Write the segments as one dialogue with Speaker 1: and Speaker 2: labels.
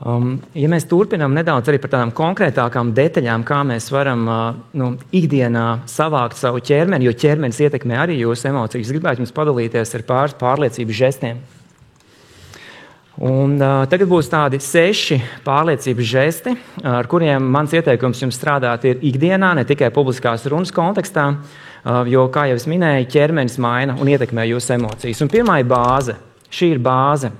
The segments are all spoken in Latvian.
Speaker 1: Ja mēs turpinām nedaudz arī par tādām konkrētākām detaļām, kā mēs varam ikdienā savākt savu ķermeni, jo ķermenis ietekmē arī jūsu emocijas, gribētu jums padalīties ar pāris pārliecības žestiem. Un tagad būs tādi 6 pārliecības žesti, ar kuriem mans ieteikums jums strādāt ir ikdienā, ne tikai publiskās runas kontekstā, jo, kā jau es minēju, ķermenis maina un ietekmē jūsu emocijas. Un pirmā ir bāze. Šī ir bāze.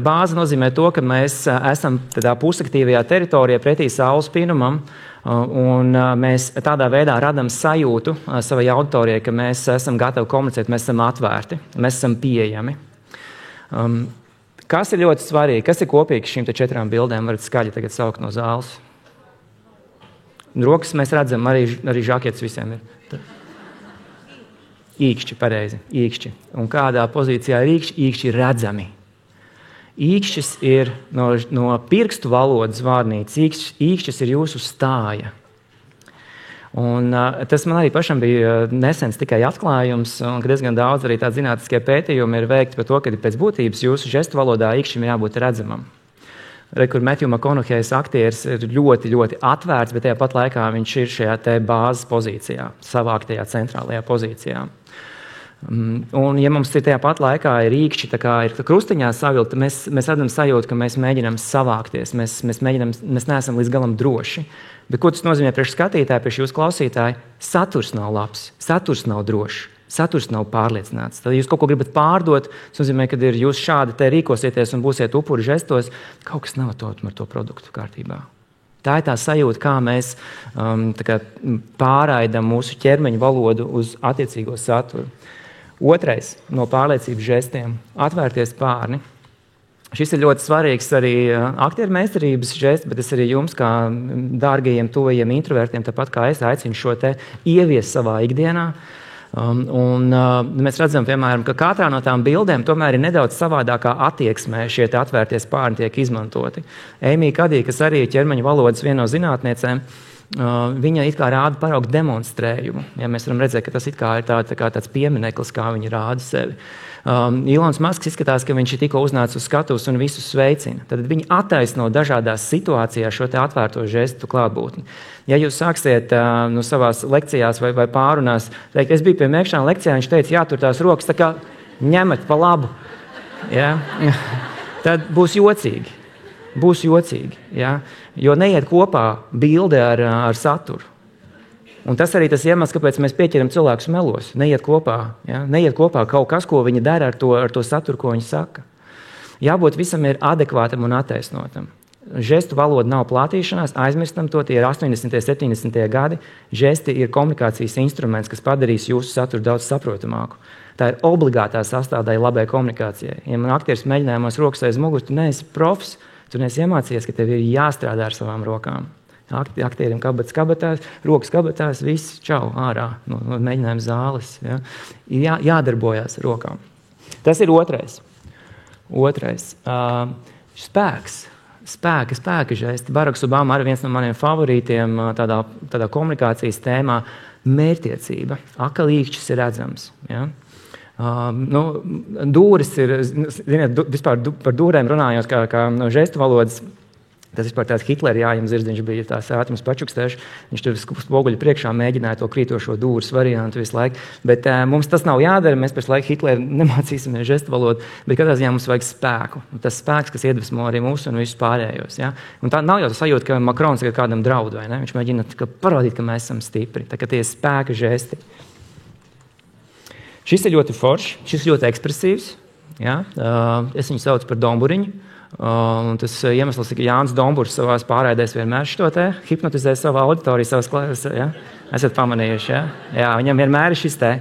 Speaker 1: Bāze nozīmē to, ka mēs esam tādā pusaktīvajā teritorijā pretī saules pinumam, un mēs tādā veidā radam sajūtu savai auditorijai, ka mēs esam gatavi komunicēt, mēs esam atvērti, mēs esam pieejami. Kas ir ļoti svarīgi? Kas ir kopīgs šīm 4 bildēm? Varat skaļi tagad saukt no zāles. Rokas mēs redzam, arī žaketes visiem ir. Īkšķi, pareizi, īkšķi. Un kādā pozīcijā ir īkšķi? Īkšķi ir redzami. Īkšķis ir no pirkstu valodas vārnīcas. Īkšķis ir jūsu stāja. Un tas man arī pašam bija nesens tikai atklājums, un diezgan daudz arī tādi zinātniskie pētījumi ir veikti par to, ka pēc būtības jūsu žestu valodā īkšķim jābūt redzamam. Kur Matthew McConaughey's aktieris ir ļoti, ļoti atvērts, bet tajā pat laikā viņš ir šajā te bāzes pozīcijā, savāktajā centrālajā pozīcijā. Un, ja mums ir tajā pat laikā ir īkšķi, tā kā ir krustiņā savilkta, mēs redzam sajūtu, ka mēs mēģinām savākties, mēs neesam līdz galam droši. Bet ko tas nozīmē priekš skatītāju, priekš jūsu klausītāju? Saturs nav labs, saturs nav drošs, saturs nav pārliecināts. Tad, ja jūs kaut ko gribat pārdot, tas nozīmē, ka jūs šādi te rīkosieties un būsiet upuri žestos, kaut kas nav ar to produktu kārtībā. Tā ir tā sajūta, kā mēs pārraidam mūsu ķermeņa valodu uz attiecīgo saturu. Otrais no pārliecības žestiem – atvērties pārni. Šis ir ļoti svarīgs arī aktieru meistarības žests, bet es arī jums, kā dārgajiem, tuvajiem introvertiem, tāpat kā es aicinu šo te ieviest savā ikdienā. Mēs redzam, piemēram, ka katrā no tām bildēm tomēr ir nedaudz savādākā attieksmē šie te atvērties pārni tiek izmantoti. Ēmija Kadī, kas arī ir ķermeņa valodas viena no zinātniecēm, viņa it kā rāda paraugu demonstrējumu. Ja mēs varam redzēt, ka tas it kā ir tāds piemineklis, kā viņa rāda sevi. Ilons Masks izskatās, ka viņš ir tikko uznācis uz skatuves un visus sveicina. Tad viņi attaisno dažādās situācijās šo te atvērto žestu klātbūtni. Ja jūs sāksiet savās lekcijās vai pārunās, teikt, es biju pie Mēkšana lekcijā, viņš teica, jātur tās rokas, tā kā ņemat pa labu. Ja? Tad būs jocīgi. Būs jocīgi, ja? Jo neiet kopā bilde ar saturu. Un tas arī tas iemesls, kāpēc mēs pieķeram cilvēkus melos. Neiet kopā, ja? Neiet kopā kaut kas, ko viņi dara ar to saturu, ko viņi saka. Jābūt visam ir adekvātam un attaisnotam. Žestu valoda nav plātīšanās, aizmirstam to, tie ir 80. 70. gadi. Žesti ir komunikācijas instruments, kas padarīs jūsu saturu daudz saprotamāku. Tā ir obligātā sastāvdaļa labai komunikācijai. Ja man aktieris mēģinājumos rokas aiz muguras, tu neesi profs, tu neesi iemācījies, ka tev ir jāstrādā ar savām rokām. Aktierim kabatās, rokas kabatās, viss čau, ārā no mēģinājuma zāles. Ja? Ir jādarbojās ar rokām. Tas ir otrais. Spēka žesti. Baraks Obama arī viens no maniem favorītiem tādā komunikācijas tēmā – mērķtiecība. Akalīkšķis ir redzams. Ja? Dūris ir, ziniet, vispār par dūrēm runājot kā žestu valodas. Tas vispār tāds Hitlera jājam zirdziņš bija tās ātrums pačukstēši. Viņš tur spoguļu priekšā mēģināja to krītošo dūras variantu visu laiku. Bet mums tas nav jādara, mēs pēc laika Hitlera nemācīsimies žestu valodu, bet katrā ziņā mums vajag spēku. Un tas spēks, kas iedvesmo arī mūsu un visus pārējos. Ja? Un tā nav jau sajūta, ka Makrons kādam draud, vai ne? Viņš mēģina parādīt, ka mēs esam stipri. Tā kā tie spēka žesti. Šis ir ļoti foršs, šis ir ļoti ekspresīvs. Ja? Es viņu saucu par domburiņu. Un tas iemesls ir, ka Jānis Domburs savās pārraidēs vienmēr šo te hipnotizē savu auditoriju, savas klases. Ja? Esat pamanījuši, ja? Jā, viņam vienmēr ir šis te.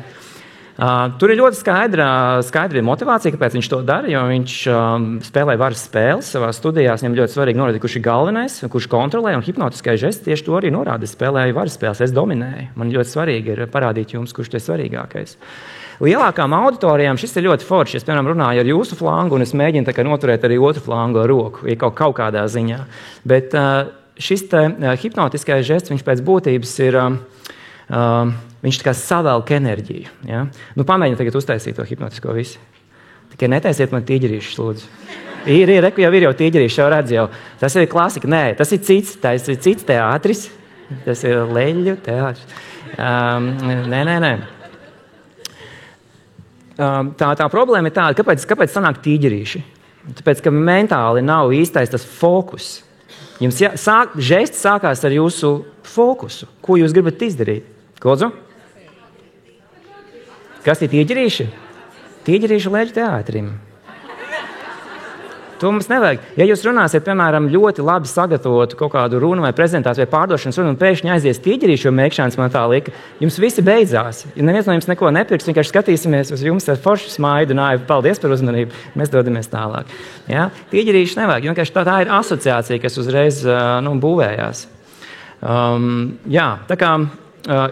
Speaker 1: Tur ir ļoti skaidra motivācija, kāpēc viņš to dara, jo viņš spēlē varas spēles savās studijās. Viņam ļoti svarīgi norādīt, kurš ir galvenais, kurš kontrolē, un hipnotiskais žests tieši to arī norāda. Es spēlēju varas spēles, es dominēju. Man ļoti svarīgi ir parādīt jums, kurš te svarīgākais. Lielākām auditorijām šis ir ļoti forši. Es, piemēram, runāju ar jūsu flangu, un es mēģinu noturēt arī otru flangu ar roku, ja kaut kādā ziņā. Bet šis hipnotiskais žests, viņš pēc būtības ir, viņš tā kā savelk enerģiju. Ja? Pamēģiniet tagad uztaisīt to hipnotisko visi. Tikai netaisiet man tīģerīšus, lūdzu. Jau ir tīģerīši, jau redz jau. Tas ir klasika. Nē, tas ir cits teātris. Tas ir leļu teātris. Nē. Tā problēma ir tāda, kāpēc sanāk tīģerīši? Tāpēc, ka mentāli nav īstais tas fokus. Jums žests sākās ar jūsu fokusu. Ko jūs gribat izdarīt? Kodzu? Kas ir tīģerīši? Tīģerīši leļu teātrim. To mums nevajag. Ja jūs runāsiet, piemēram, ļoti labi sagatavotu kaut kādu runu vai prezentāciju vai pārdošanas runu un pēkšņi aizies tīģerīšu, jo mēkšanas man tā lika, jums visi beidzās. Ja neviens no jums neko nepirks, vienkārši skatīsimies uz jums ar foršu smaidu un paldies par uzmanību, mēs dodamies tālāk. Ja? Tīģerīšu nevajag, vienkārši tā ir asociācija, kas uzreiz būvējās. Tā kā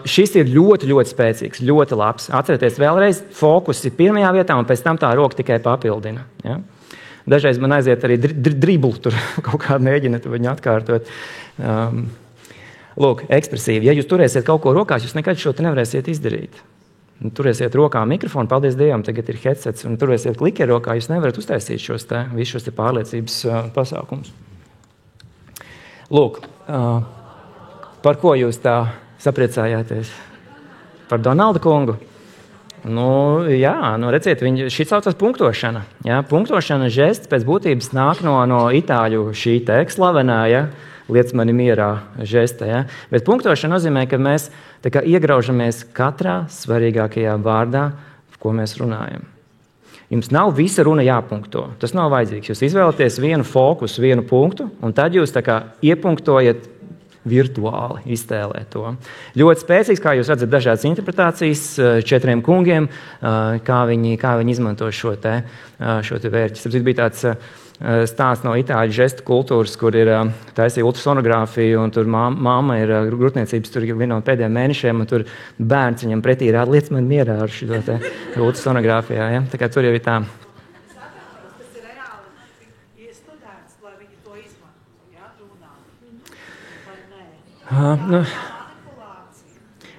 Speaker 1: šis ir ļoti, ļoti spēcīgs, ļoti labs. Atcerieties vēlreiz, fokus ir pirmajā vietā un pēc tam tā roka tikai papildina. Ja? Dažreiz man aiziet arī driblu, tur kaut kādu mēģināt viņu atkārtot. Lūk, ekspresīvi. Ja jūs turēsiet kaut ko rokās, jūs nekad šo te nevarēsiet izdarīt. Turēsiet rokā mikrofonu, paldies Dievam, tagad ir headsets, un turēsiet klikeru rokā, jūs nevarat uztaisīt visus šos te pārliecības pasākumus. Lūk, par ko jūs tā sapriecājāties? Par Donalda kungu? Redziet, šī saucas punktošana. Ja? Punktošana žests pēc būtības nāk no itāļu šī te slavenā, ja? Liec mani mierā žesta. Ja? Bet punktošana nozīmē, ka mēs tā kā iegraužamies katrā svarīgākajā vārdā, ko mēs runājam. Jums nav visa runa jāpunkto. Tas nav vajadzīgs. Jūs izvēlaties vienu fokusu, vienu punktu, un tad jūs tā kā iepunktojat virtuāli iztēlēt to. Ļoti spēcīgs, kā jūs redzat, dažādas interpretācijas 4 kungiem, kā viņi izmanto šo te vērķi. Tas bija tāds stāsts no itāļu žestu kultūras, kur ir taisīja ultrasonogrāfiju, un tur mamma ir grūtniecības, tur viena no pēdējiem mēnešiem, un tur bērns viņam pretī rāda, liec man mierā ar šo te ultrasonogrāfijā. Ja? Tā kā tur jau ir tā.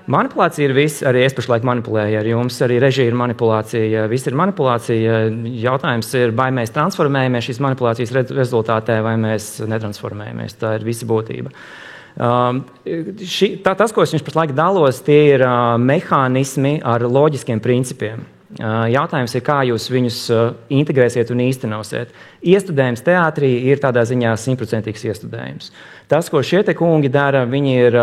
Speaker 1: Manipulācija ir viss, arī es pašlaik manipulēju ar jums, arī režija ir manipulācija, viss ir manipulācija. Jautājums ir, vai mēs transformējamies šīs manipulācijas rezultātē, vai mēs netransformējamies. Tā ir visa būtība. Tas, ko es jums pašlaik dalos, tie ir mehānismi ar loģiskiem principiem. Jautājums ir, kā jūs viņus integrēsiet un īstenosiet. Iestudējums teātrī ir tādā ziņā 100% iestudējums. Tas, ko šie te kungi dara, viņi ir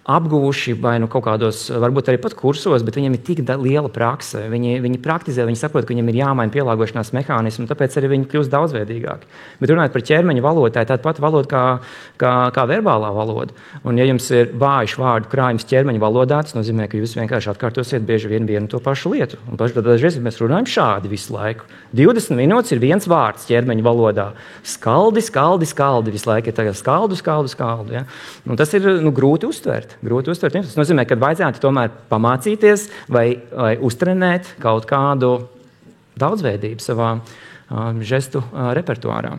Speaker 1: apguvuši vai kaut kādos, varbūt arī pat kursos, bet viņiem ir tik liela prakse. Viņi praktizē, viņi saprot, ka viņiem ir jāmaina pielāgošanās mehānismi, tāpēc arī viņi kļūst daudzveidīgāki. Bet runājot par ķermeņa valodu, tā ir tāda pati valoda kā verbālā valoda. Un ja jums ir vājš vārdu krājums ķermeņa valodā, tas nozīmē, ka jūs vienkārši atkārtosiet bieži vienu to pašu lietu. Un dažreiz mēs runājam šādi visu laiku. 20 minūtes ir viens vārds ķermeņa valodā. Skaldi, visu laiku ir tagad skaldu. Ja? Un tas ir grūti uztvert. Tas nozīmē, ka vajadzētu tomēr pamācīties vai uztrenēt kaut kādu daudzveidību savā žestu repertuārā.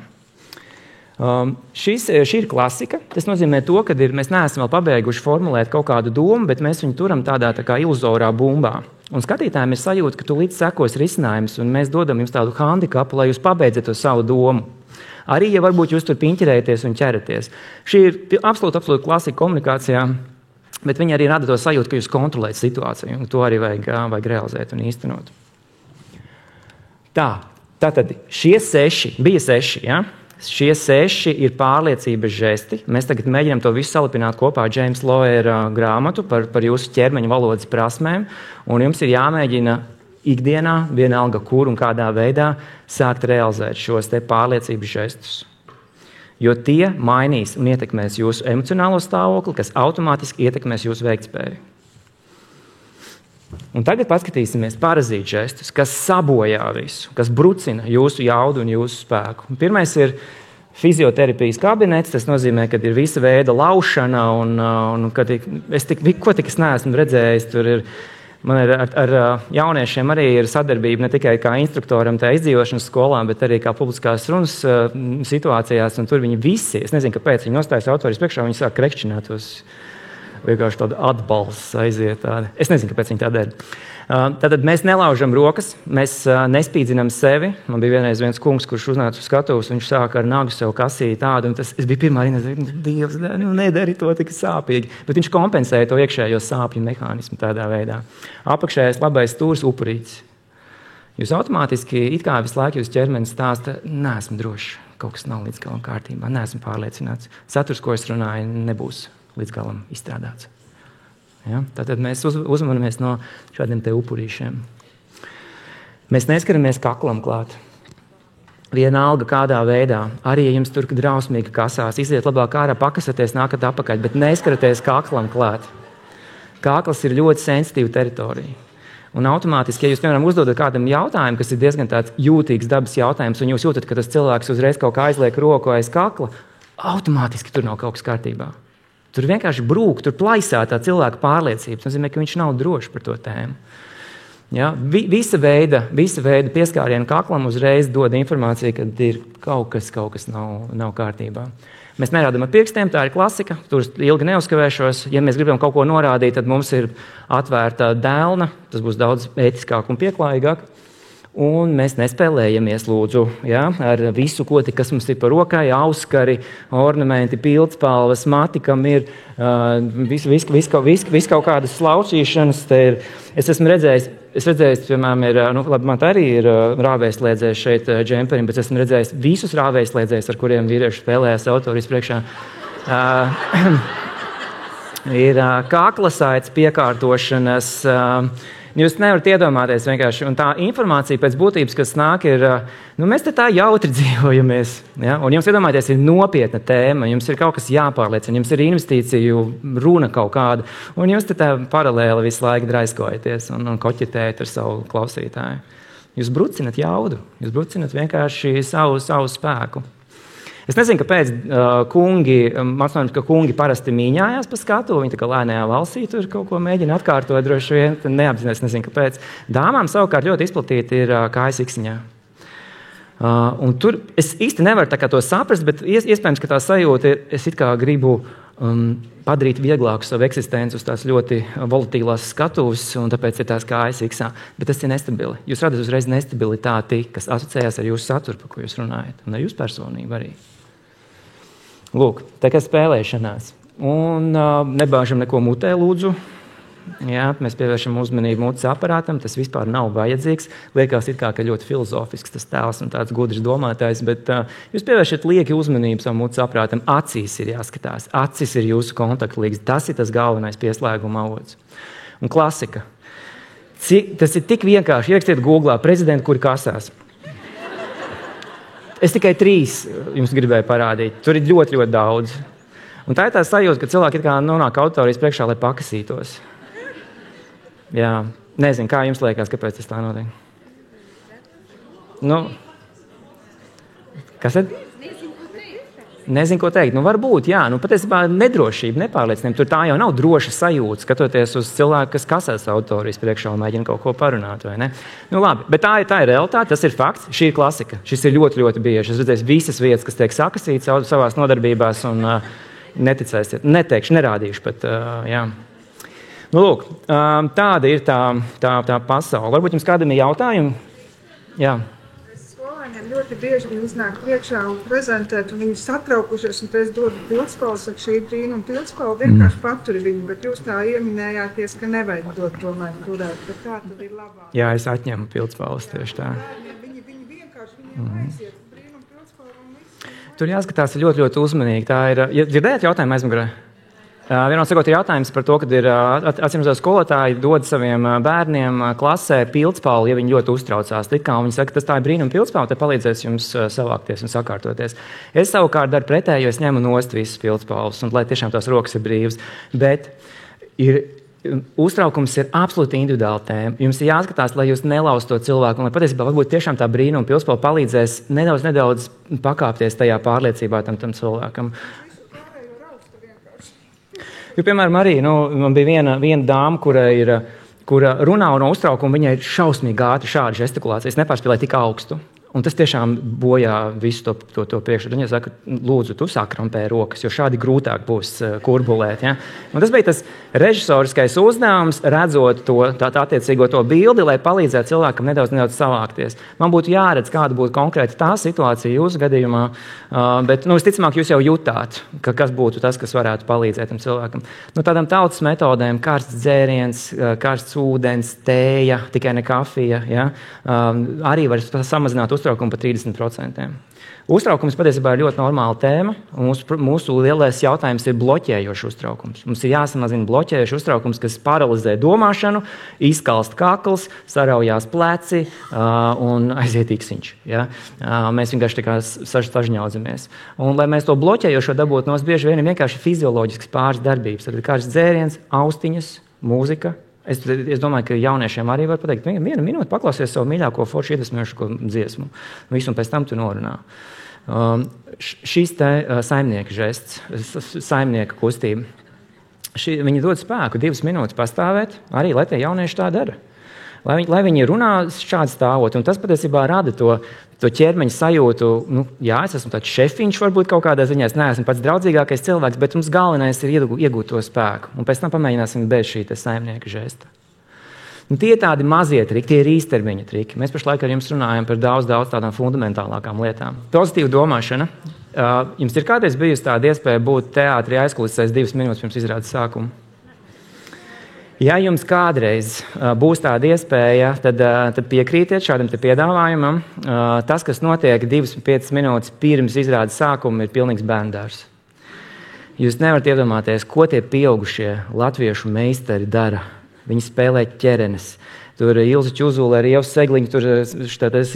Speaker 1: Šī ir klasika. Tas nozīmē to, ka mēs neesam vēl pabeiguši formulēt kaut kādu domu, bet mēs viņu turam tādā tā kā iluzorā bumbā. Un skatītājiem ir sajūta, ka tu līdz sekos risinājums, un mēs dodam jums tādu handikapu, lai jūs pabeidzat to savu domu. Arī, ja varbūt jūs tur piņķerēties un ķeraties. Šī ir absolūti klasika komunikācijā. Bet viņi arī rada to sajūtu, ka jūs kontrolējat situāciju, un to arī vajag realizēt un īstenot. Tātad šie 6, bija 6, ja? Šie 6 ir pārliecības žesti. Mēs tagad mēģinām to visu salipināt kopā ar James Loera grāmatu par jūsu ķermeņa valodas prasmēm, un jums ir jāmēģina ikdienā, vienalga kur un kādā veidā, sākt realizēt šos te pārliecības žestus. Jo tie mainīs un ietekmēs jūsu emocionālo stāvokli, kas automātiski ietekmēs jūsu veiktspēju. Un tagad paskatīsimies parazītu žestus, kas sabojā visu, kas brucina jūsu jaudu un jūsu spēku. Pirmais ir fizioterapijas kabinets, tas nozīmē, ka ir visa veida laušana, un ko tik es neesmu redzējis, tur ir. Man ar jauniešiem arī ir sadarbība ne tikai kā instruktoram tajā izdzīvošanas skolā, bet arī kā publiskās runas situācijās, un tur viņi visi, es nezinu, kāpēc viņi nostājas autorijas priekšā, viņi sāk krekšķināt tos vienkārši tāda atbalsts aiziet. Tāda. Es nezinu, kāpēc viņi tā dara. Tātad mēs nelaužam rokas, mēs nespīdzinām sevi. Man bija vienreiz viens kungs, kurš uznāca uz skatuves, viņš sāka ar nagu sev kasīt tādu, un es biju pirmā reize, Dievs, nedari to tik sāpīgi. Bet viņš kompensēja to iekšējo sāpju mehānismu tādā veidā. Apakšējais labais stūrs upurītis. Jūs automātiski, it kā visu laiku jūs ķermenis stāsta, neesmu drošs, kaut kas nav līdz galam kārtībā, neesmu pārliecināts. Saturs, ko es runāju, nebūs līdz galam izstrādāts. Ja? Tātad mēs uzmanamies no šādiem te upurīšiem. Mēs neskaramies kaklam klāt. Vienalga kādā veidā. Arī, ja jums tur drausmīgi kasās, iziet labāk ārā, pakasaties, nākat apakaļ, bet neskaraties kaklam klāt. Kakls ir ļoti sensitīva teritorija. Un automātiski, ja jūs, piemēram, uzdodat kādam jautājumu, kas ir diezgan tāds jūtīgs dabas jautājums, un jūs jūtat, ka tas cilvēks uzreiz kaut kā aizliek roku aiz kakla, automātiski tur nav kaut kas kārtībā. Tur vienkārši brūk, tur plaisā tā cilvēka pārliecība. Tas nozīmē, ka viņš nav drošs par to tēmu. Ja? Visa veida pieskārienu kaklam uzreiz dod informāciju, ka ir kaut kas nav kārtībā. Mēs nerādām ar pirkstiem, tā ir klasika, tur ilgi neuzkavēšos. Ja mēs gribam kaut ko norādīt, tad mums ir atvērta dēlna, tas būs daudz ētiskāk un pieklājīgāk. Un mēs nespēlējamies, lūdzu, ja, ar visu, kas mums ir par rokai, auskari, ornamenti, pildspalvas, mati, kam ir viss kaut kādas slaucīšanas. Es esmu redzējis, piemēram, man tā arī ir rāvējslēdzējs šeit džemperim, bet esmu redzējis visus rāvējslēdzējus, ar kuriem vīrieši spēlējās autorijas priekšā. Ir kāklasaits, piekārtošanas. Jūs nevarat iedomāties vienkārši. Un tā informācija pēc būtības, kas nāk, ir, mēs te tā jautri dzīvojamies. Ja? Un jums iedomāties, ir nopietna tēma, jums ir kaut kas jāpārliecina, jums ir investīciju runa kaut kāda, un jūs te tā paralēli visu laiku draiskojaties un koķetējat ar savu klausītāju. Jūs brucinat jaudu, jūs brucinat vienkārši savu spēku. Es nezinu, kāpēc kungi parasti mīņājās pa skatu, viņi tā kā lēnējā valsī tur kaut ko mēģina atkārtot, droši vien, neapzinās, nezinu, kāpēc. Dāmām savukārt ļoti izplatīti ir kājas iksiņā. Un tur es īsti nevaru tā kā to saprast, bet iespējams, ka tā sajūta ir, es it kā gribu padarīt vieglāku savu eksistenci uz tās ļoti volatīlās skatuves, un tāpēc ir tās kājas iksā. Bet tas ir nestabili. Jūs radat uzreiz nestabilitāti, kas asociējās ar jūsu saturu, par ko jūs runājat, un ar jūsu personību arī. Lūk, tā kā spēlēšanās. Un nebāžam neko mutē, lūdzu. Jā, mēs pievēršam uzmanību mutes aparātam, tas vispār nav vajadzīgs. Liekas it kā, ka ļoti filozofisks tas tēls un tāds gudrs domātājs, bet jūs pievēršat lieki uzmanību savam mutes aparātam. Acīs ir jāskatās. Acis ir jūsu kontaktlīgs. Tas ir tas galvenais pieslēguma avots. Un klasika. Tas ir tik vienkārši. Ierakstiet Googlā prezidentu, kuri kasās. Es tikai 3 jums gribēju parādīt. Tur ir ļoti, ļoti daudz. Un tā ir tā sajūta, ka cilvēki it kā nonāk autorijas priekšā, lai pakasītos. Jā, nezinu, kā jums liekas, kāpēc tas tā notiek? Kas tad? Nezinu, ko teikt. Varbūt, jā. Patiesībā nedrošība, nepārliecināba. Tur tā jau nav droša sajūta, skatoties uz cilvēku, kas kasās autorijas priekšā un mēģina kaut ko parunāt, vai ne? Labi, bet tā ir realitāte, tas ir fakts. Šī ir klasika. Šis ir ļoti, ļoti bieži. Es redzēju visas vietas, kas tiek sakasītas savās nodarbībās un neticēsiet. Neteikšu, nerādīšu pat, jā. Lūk, tāda ir tā pasaule. Varbūt jums kādam ir jautājumi? Jā.
Speaker 2: Ļoti bieži viņi iznāk priekšā un prezentēt, un viņi satraukušies, un es dodu pildspalvu, saka, šī ir brīnuma pildspalva, vienkārši paturi viņu, bet jūs tā ieminējāties, ka nevajag dot tomēr turēt, bet kā tad ir labāk?
Speaker 1: Jā, es atņemu pildspalvas tieši tā.
Speaker 2: Viņi vienkārši, viņiem aiziet, brīnuma pildspalva un viss.
Speaker 1: Tur jāskatās ļoti, ļoti uzmanīgi. Tā ir, dzirdējāt jautājumu aizmugurē? Vienot sakot, ir jautājums par to, kad ir atsimredzot skolotāji dod saviem bērniem klasē pildspalvu, ja viņi ļoti uztraucās. It kā viņi saka, tas tā ir brīnuma pildspalva, te palīdzēs jums savākties un sakārtoties. Es savukārt daru pretējo, es ņemu nost visas pildspalvas, un lai tiešām tās rokas ir brīvas. Bet uztraukums ir absolūti individuāla tēma. Jums ir jāskatās, lai jūs nelauztu to cilvēku, un lai patiesībā varbūt tiešām tā brīnuma pildspalva palīdzēs nedaudz pakāpties tajā pārliecībā tam cilvēkam. Jo, piemēram, arī man bija viena dāma, kura runā no uztraukuma, viņai ir šausmīgi ātri šāda žestikulācija. Es nepārspēlēju tik augstu. Un tas tiešām bojā visu to priekšā. Viņa saka, lūdzu, tu sakrampē rokas, jo šādi grūtāk būs kurbulēt. Ja? Un tas bija tas režisoriskais uzdevums, redzot tā attiecīgo to bildi, lai palīdzētu cilvēkam nedaudz savākties. Man būtu jāredz, kāda būtu konkrēti tā situācija jūsu gadījumā, bet visticamāk jūs jau jutāt, kas būtu tas, kas varētu palīdzēt tam cilvēkam. Tādām tautas metodēm, karsts dzēriens, karsts ūdens, tēja, tikai ne kafija, ja? Arī var samazināt uztraukumu par 30%. Uztraukums patiesībā ir ļoti normāla tēma. Mūsu lielais jautājums ir bloķējošs uztraukums. Mums ir jāsamazina bloķējošs uztraukums, kas paralizē domāšanu, izkalst kakls, saraujās pleci un aiziet iksiņš. Ja? Mēs vienkārši tā kā sažņaudzamies. Un, lai mēs to bloķējošo dabūtu, mums bieži vien ir vienkārši fizioloģisks pāris darbības. Tad ir karsts dzēriens, austiņas, mūzika. Es domāju, ka jauniešiem arī var pateikt, vienu minūti paklausies savu mīļāko foršu iedvesmojošo dziesmu. Visu un pēc tam tu norunā. Šis te saimnieka žests, saimnieka kustība, viņi dod spēku 2 minūtes pastāvēt, arī lai tie jaunieši tā dara. Lai viņi runā šādi stāvot, un tas patiesībā rada to ķermeņa sajūtu, es esmu tāds šefiņš, varbūt kaut kādā ziņā, es neesmu pats draudzīgākais cilvēks, bet mums galvenais ir iegūt to spēku, un pēc tam pamēģināsim bez šī saimnieka žesta. Tie ir tādi mazie triki, tie ir īstermiņa triki. Mēs pašlaik ar jums runājam par daudz tādām fundamentālākām lietām. Pozitīva domāšana. Jums ir kādreiz bijusi tāda iespēja būt teātrī aizkulisēs 2 minūtes pirms izrādes sākuma? Ja jums kādreiz būs tāda iespēja, tad piekrītiet šādam te piedāvājumam. Tas, kas notiek 2-5 minūtes pirms izrādes sākuma, ir pilnīgs bērndārs. Jūs nevarat iedomāties, ko tie pieaugušie latviešu meistari dara. Viņi spēlē ķerenes. Tur Ilza Čuzula ar Ievas Segliņu, tur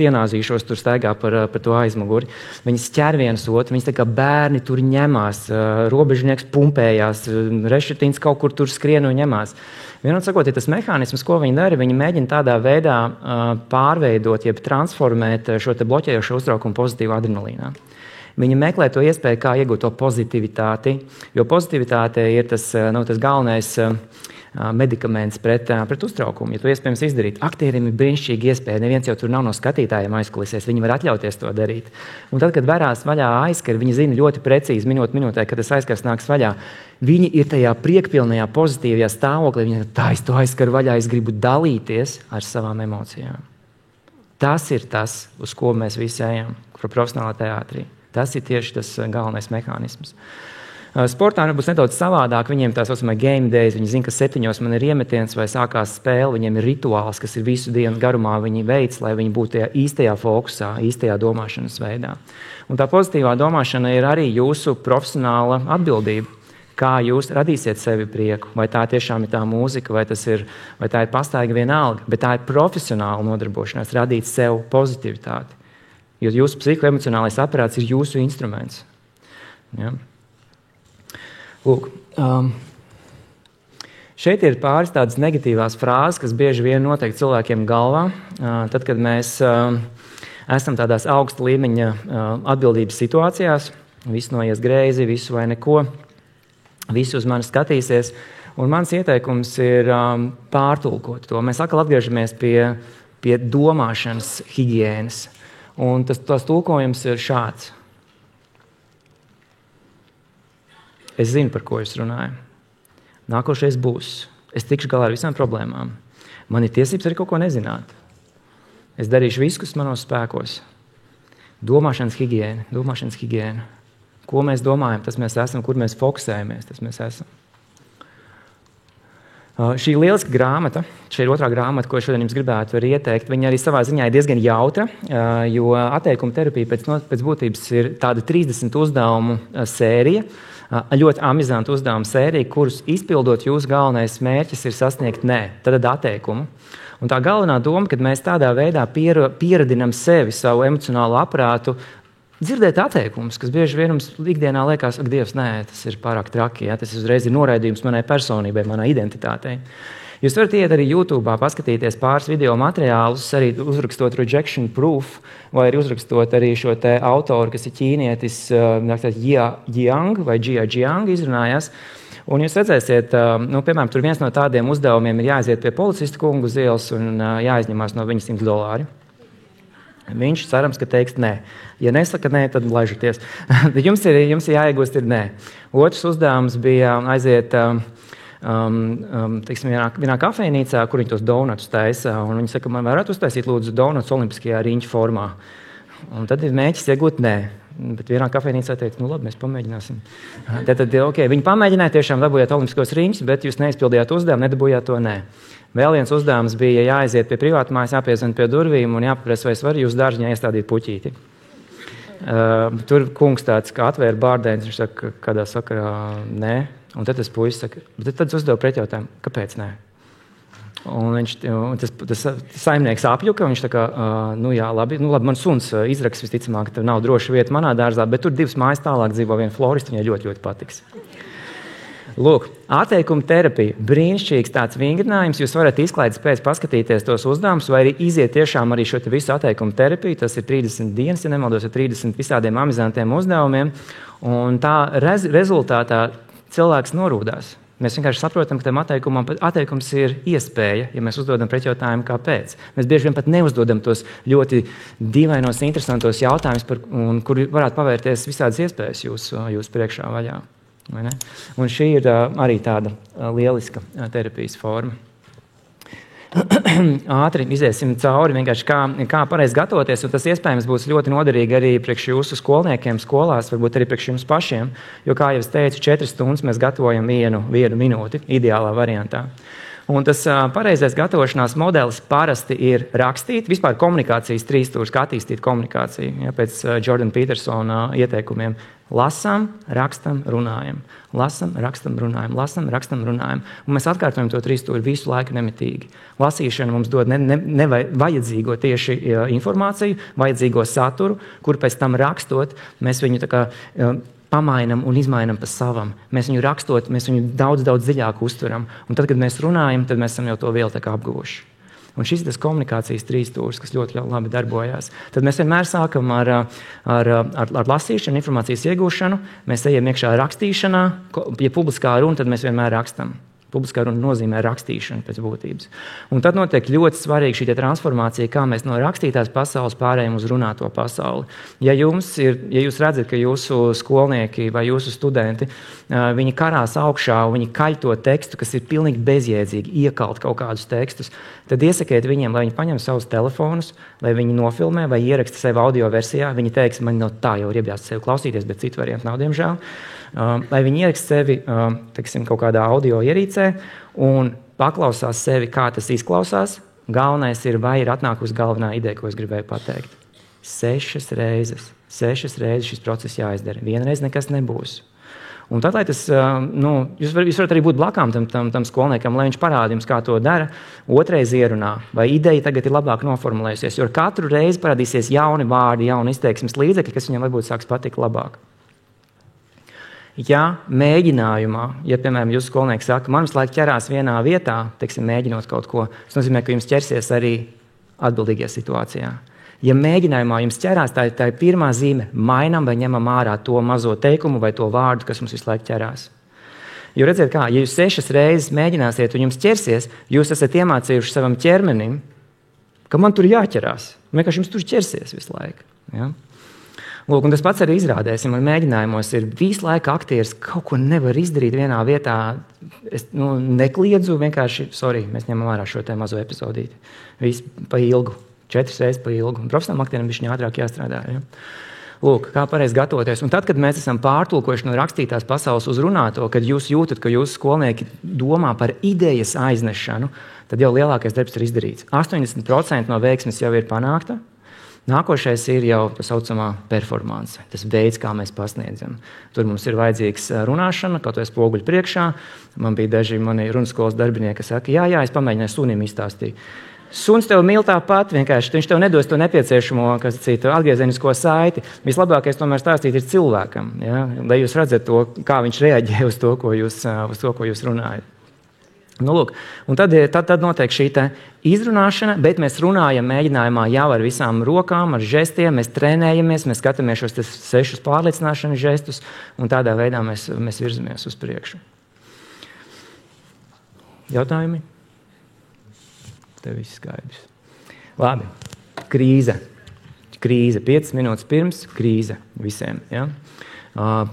Speaker 1: ienāzīšos, tur staigā par to aizmuguri. Viņas ķer viens otru, viņas tā kā bērni tur ņemās, robežnieks pumpējās, Rešetins kaut kur tur skrien un ņemās. Vienot sakot, ja tas mehānisms, ko viņi dara, viņi mēģina tādā veidā pārveidot, jeb transformēt šo te bloķējošo uztraukumu pozitīvu adrenalīnā. Viņi meklē to iespēju, kā iegūt to pozitivitāti, jo pozitivitāte ir tas galvenais medikaments pret uztraukumu. Ja to iespējams izdarīt, aktieriem ir brīnišķīga iespēja. Neviens jau tur nav no skatītājiem aizkulisēs. Viņi var atļauties to darīt. Un tad, kad varās vaļā aizskari, viņi zina ļoti precīzi minūtē, kad tas aizskars nāks vaļā. Viņi ir tajā priekpilnajā, pozitīvajā stāvoklī. Viņi ir es to aizskaru vaļā, es gribu dalīties ar savām emocijām. Tas ir tas, uz ko mēs visi ejam, profesionālā teātrī. Tas ir tieši tas galvenais mehānisms. Sportā būs nedaudz savādāk. Viņiem tā saucamā game days, viņi zina, ka 7 man ir iemetiens vai sākās spēle, viņiem ir rituāls, kas ir visu dienu garumā viņi veids, lai viņi būtu tajā īstajā fokusā, īstajā domāšanas veidā. Un tā pozitīvā domāšana ir arī jūsu profesionāla atbildība. Kā jūs radīsiet sevi prieku, vai tā tiešām ir tā mūzika, vai tā ir pastaiga vienalga, bet tā ir profesionāla nodarbošanās, radīt sev pozitivitāti. Jo jūsu psihoemocionālais aparāts ir jūsu instruments. Ja? Lūk, šeit ir pāris tādas negatīvās frāzes, kas bieži vien notiek cilvēkiem galvā. Tad, kad mēs esam tādās augsta līmeņa atbildības situācijās, viss noies greizi, visu vai neko, visi uz mani skatīsies. Un mans ieteikums ir pārtulkot to. Mēs atkal atgriežamies pie domāšanas higiēnas. Un tas tulkojums ir šāds. Es zinu, par ko es runāju. Nākošais būs. Es tikšu galā ar visām problēmām. Man ir tiesības arī kaut ko nezināt. Es darīšu visu, kas manos spēkos. Domāšanas higiēna. Ko mēs domājam, tas mēs esam, kur mēs fokusējamies, tas mēs esam. Šī lieliska grāmata, šī ir otrā grāmata, ko es šodien jums gribētu ieteikt, viņa arī savā ziņā ir diezgan jautra, jo atteikuma terapija pēc būtības ir tāda 30 uzdevumu sērija, ļoti amizanta uzdevuma sērija, kurus izpildot jūsu galvenais mērķis ir sasniegt tad atteikumu. Un tā galvenā doma, kad mēs tādā veidā pieradinam sevi, savu emocionālo aparātu, dzirdēt atteikumus, kas bieži vien mums ikdienā liekas, ak, Dievs, nē, tas ir pārāk traki, ja? Tas uzreiz ir noraidījums manai personībai, manai identitātei. Jūs varat iet arī YouTube'ā, paskatīties pāris video materiālus, arī uzrakstot rejection proof, vai arī uzrakstot arī šo te autoru, kas ir ķīnietis, Jiang vai Jia Jiang izrunājās. Un jūs redzēsiet, piemēram, tur viens no tādiem uzdevumiem ir jāaiziet pie policista kungu uz ielas un jāizņemās no viņa $100. Viņš cerams, ka teiks nē. Ja nesaka nē, tad laižaties. jums ir jāiegūst ir nē. Otrs uzdevums bija aiziet teiksim, vienā kafejnīcā, kur viņi tos donutus taisa. Un viņi saka, man varētu uztaisīt lūdzu donutus olimpiskajā riņķa formā. Un tad ir mēģis iegūt nē. Bet vienā kafejnīcā teica, nu labi, mēs pamēģināsim. Tad okay, viņi pamēģināja, tiešām dabūjāt olimpiskos riņķus, bet jūs neizpildījāt uzdevumu, nedabūjāt to nē. Vēl viens uzdevums bija jāaiziet pie privātmājas, jāpiezvan pie durvīm un jāpaprasa, vai es varu jūs dārziņā iestādīt puķīti. Tur kungs tāds, kā atvēra bārdēns, viņš saka, kādā sakarā nē. Un tad tas puisis saka, bet tad uzdev pretjautājumu, kāpēc nē? Un tas saimnieks apjuka, viņš tā kā, nu jā, labi, man suns izraks visticamāk, ka nav droša vieta manā dārzā, bet tur 2 mājas tālāk dzīvo viena florista, viņai ļoti, ļoti patiks. Lūk, atteikuma terapija, brīnišķīgs tāds vingrinājums, jūs varat izklaides pēc paskatīties tos uzdevumus, vai arī iziet tiešām arī šo visu atteikuma terapiju, tas ir 30 dienas, ja nemaldos, ar 30 visādiem amizantiem uzdevumiem, un tā rezultātā cilvēks norūdās. Mēs vienkārši saprotam, ka tam atteikums ir iespēja, ja mēs uzdodam pretjautājumu, kāpēc. Mēs bieži vien pat neuzdodam tos ļoti dīvainos, interesantos jautājumus, kuri varētu pavērties visādas iespējas jūs priekšā vaļā. Un šī ir arī tāda lieliska terapijas forma. Ātri iziesim cauri, vienkārši kā pareizi gatavoties, un tas iespējams būs ļoti noderīgi arī priekš jūsu skolniekiem skolās, varbūt arī priekš jums pašiem, jo, kā jau es teicu, 4 stundas mēs gatavojam vienu minūti, ideālā variantā. Un tas pareizais gatavošanās modelis parasti ir rakstīt, vispār komunikācijas 3 stūris, kā attīstīt komunikāciju, ja, pēc Jordan Petersona ieteikumiem. Lasām, rakstam, runājam. Lasam, rakstam, runājam. Lasam, rakstam, runājam. Un mēs atkārtojam to 3 stūri visu laiku nemitīgi. Lasīšana mums dod vajadzīgo tieši informāciju, vajadzīgo saturu, kur pēc tam rakstot, mēs viņu tā kā pamainam un izmainam pa savam. Mēs viņu rakstot, mēs viņu daudz dziļāk uztveram. Un tad, kad mēs runājam, tad mēs esam jau to vielu tā kā apguvuši. Un šis ir tas komunikācijas 3 stūris, kas ļoti labi darbojās. Tad mēs vienmēr sākam ar lasīšanu, informācijas iegūšanu. Mēs ejam iekšā rakstīšanā. Ja publiskā runa, tad mēs vienmēr rakstam. Publiskā runa nozīmē rakstīšanu pēc būtības. Un tad notiek ļoti svarīga šī transformācija, kā mēs no rakstītās pasaules pārējām uz runāto pasauli. Ja jūs redzat, ka jūsu skolnieki vai jūsu studenti, viņi karās augšā un viņi kaļ to tekstu, kas ir pilnīgi bezjēdzīgi, iekalt kaut kādus tekstus, tad iesakiet viņiem, lai viņi paņem savus telefonus, lai viņi nofilmē vai ieraksta sevi audio versijā. Viņi teiks, man no tā jau ir iebjās sevi klausīties, bet citu variantu nav, diemžēl. Lai viņi ieraksta sevi teiksim, kaut kādā audio ierīcē un paklausās sevi, kā tas izklausās. Galvenais ir, vai ir atnākusi galvenā ideja, ko es gribēju pateikt. 6 reizes šis process jāizdara. Vienreiz nekas nebūs. Un tad, lai tas, jūs varat arī būt blakām tam skolniekam, lai viņš parāda jums, kā to dara. Otrais ierunā, vai ideja tagad ir labāk noformulējusies, jo katru reizi parādīsies jauni vārdi, jauni izteiksmes līdzekļi, kas viņam varbūt sāks patikt labāk. Ja mēģinājumā, ja, piemēram, jūsu skolnieks saka, man visu laiku ķerās vienā vietā, teiksim, mēģinot kaut ko, tas nozīmē, ka jums ķersies arī atbildīgajā situācijā. Ja mēģinājumā jums ķerās, tā ir pirmā zīme, mainam vai ņemam ārā to mazo teikumu vai to vārdu, kas mums visu laiku ķerās. Jo redziet kā, ja jūs 6 reizes mēģināsiet un jums ķersies, jūs esat iemācījuši savam ķermenim, ka man tur jāķerās. Vienkārši jums tur ķersies visu laiku. Ja? Lūk, un tas pats arī izrādēsim, un mēģinājumos ir visu laiku aktieris kaut ko nevar izdarīt vienā vietā. Es nekliedzu, vienkārši, mēs ņemam ārā šo te mazo epizodīti. Viss pa ilgu, 4 reizes pa ilgu. Profesionālam aktierim bišķiņ ātrāk jāstrādā. Ja? Lūk, kā pareizi gatavoties. Un tad, kad mēs esam pārtulkojuši no rakstītās pasaules uz runāto, kad jūs jūtat, ka jūsu skolnieki domā par idejas aiznešanu, tad jau lielākais darbs ir izdarīts. 80% no veiksmes jau ir panākta. Nākošais ir jau tā saucamā performance, tas veids, kā mēs pasniedzam. Tur mums ir vajadzīgs runāšana, kaut vai spoguļu priekšā. Man bija daži mani runskolas darbinieki, kas saka, jā, es pamēģināju sunim izstāstīt. Suns tev mīl tāpat, vienkārši viņš tev nedos to nepieciešamo, atgriezenisko saiti. Vislabākais tomēr stāstīt ir cilvēkam, ja? Lai jūs redzat to, kā viņš reaģē uz to, ko jūs runājat. Lūk, un tad notiek šī izrunāšana, bet mēs runājam mēģinājumā jau ar visām rokām, ar žestiem, mēs trenējamies, mēs skatāmies šos 6 pārliecināšanas žestus, un tādā veidā mēs virzamies uz priekšu. Jautājumi? Tev viss skaidrs. Labi, krīze. krīze. 5 minūtes pirms krīze visiem. Ja?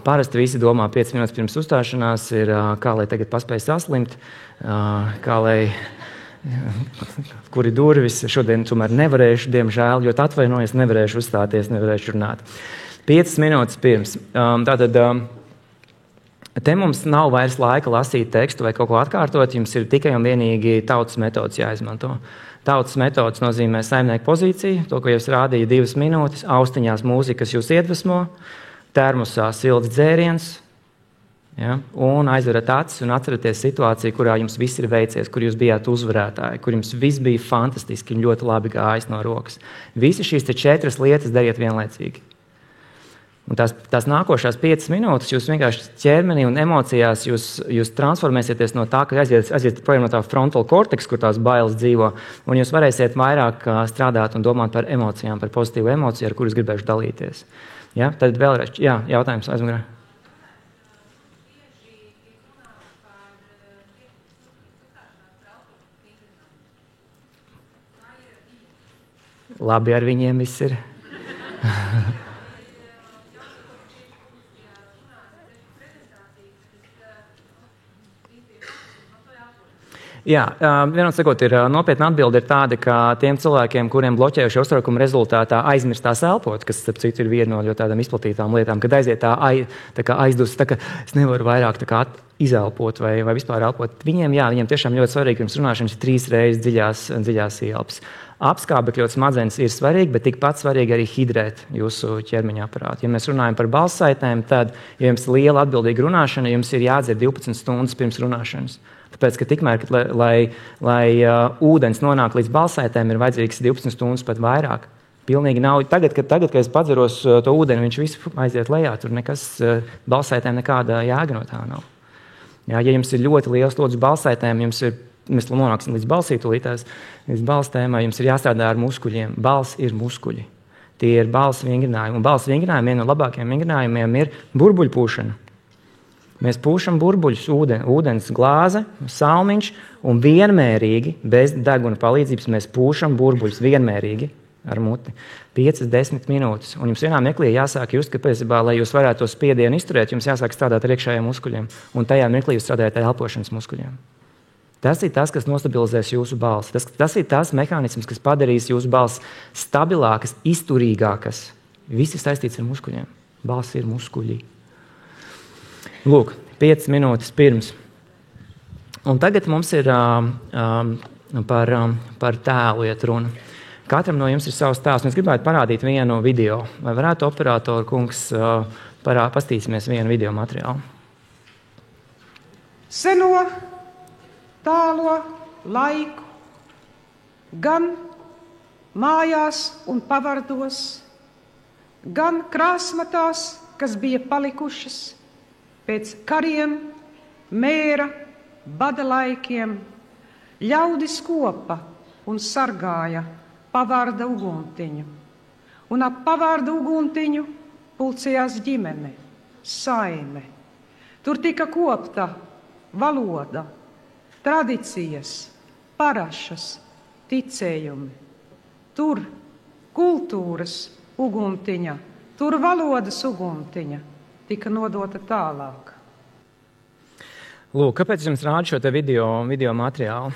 Speaker 1: Parasti visi domā 5 minūtes pirms uzstāšanās ir, kā lai tagad paspēj saslimt, kā lai, kuri durvis šodien tomēr nevarēšu, diemžēl, jo atvainojies, nevarēšu uzstāties, nevarēšu runāt. 5 minūtes pirms. Tātad, te mums nav vairs laika lasīt tekstu vai kaut ko atkārtot, jums ir tikai un vienīgi tautas metodas jāizmanto. Tautas metodas nozīmē saimnieku pozīciju, to, ko jau es rādīju 2 minūtes, austiņās mūzika, kas jūs iedvesmo, termosā silts dzēriens, ja, un aizverat acis un atceraties situāciju, kurā jums viss ir veicies, kur jūs bijāt uzvarētāji, kur jums viss bija fantastiski un ļoti labi gājis no rokas. Visi šīs 4 lietas dariet vienlaicīgi. Un tās nākošās 5 minūtes jūs vienkārši ķermenī un emocijās jūs transformēsieties no tā, ka aiziet projām no tā frontal cortex, kur tās bailes dzīvo, un jūs varēsiet vairāk strādāt un domāt par emocijām, par pozitīvu emociju, ar kuru es gribēšu dalīties. Ja? Tad vēlreiz, jautājums aizmugurē. Labi, ar viņiem viss ir. Jā, vienot sakot, nopietna atbilde ir tāda, ka tiem cilvēkiem, kuriem bloķējuši uztraukuma rezultātā aizmirstās elpot, kas, starp citu, ir viena no ļoti tādām izplatītām lietām, kad aiziet tā kā aizdus, tā ka es nevaru vairāk tā kā izelpot vai vispār elpot. Viņiem tiešām ļoti svarīgi, pirms runāšanas ir 3 reizes dziļās ielpas. Apskābekļot smadzenes ir svarīgi, bet tikpat svarīgi arī hidrēt jūsu ķermeņa aparātu. Ja mēs runājam par balssaitēm, tad, ja jums ir liela atbildīga runāšana, jums ir jādzer 12 stundas pirms runāšanas. Tāpēc, ka tikmēr, lai ūdens nonāk līdz balssaitēm, ir vajadzīgs 12 stundas pat vairāk. Pilnīgi nav. Tagad, kad es padzeros to ūdeni, viņš visu aiziet lejā, tur nekas balssaitēm nekāda jēga no tā nav. Ja jums ir ļoti liels lodzes balssaitēm, mēs nonāksim līdz balsītulītās, līdz balss tēmai, jums ir jāstrādā ar muskuļiem. Balss ir muskuļi. Tie ir balss vingrinājumi. Un balss vingrinājumi, viena no labākajiem vingrinājumiem ir burbuļpūšana. Mēs pūšam burbuļus, ūdens glāze, salmiņš, un vienmērīgi, bez deguna palīdzības, mēs pūšam burbuļus vienmērīgi ar muti 5-10 minūtes. Un jums vienā mirklī jāsāk just, ka pēcībā, lai jūs varētu to spiedienu izturēt, jums jāsāk strādāt ar iekšējiem muskuļiem. Un tajā mirklī jūs strādājat ar elpošanas muskuļiem. Tas ir tas, kas nostabilizēs jūsu balsi. Tas ir tas mehānisms, kas padarīs jūsu balsi stabilākas, izturīgākas. Viss ir saistīts ar muskuļiem. Balss ir muskuļi. Lūk, 5 minūtes pirms. Un tagad mums ir par tēlu iet runa. Katram no jums ir savs tēls. Es gribētu parādīt vienu video. Vai varētu operatoru kungs pastīsimies vienu video materiālu?
Speaker 3: Seno tālo laiku, gan mājās un pavardos, gan krāsmatās, kas bija palikušas pēc kariem, mēra, bada laikiem, ļaudis kopa un sargāja pavārda uguntiņu. Un ap pavārda uguntiņu pulcējās ģimene, saime. Tur tika kopta valoda, tradīcijas, parašas, ticējumi. Tur kultūras uguntiņa, tur valodas uguntiņa tika nodota tālāk.
Speaker 1: Lūk, kāpēc jums rādu šo te video materiālu?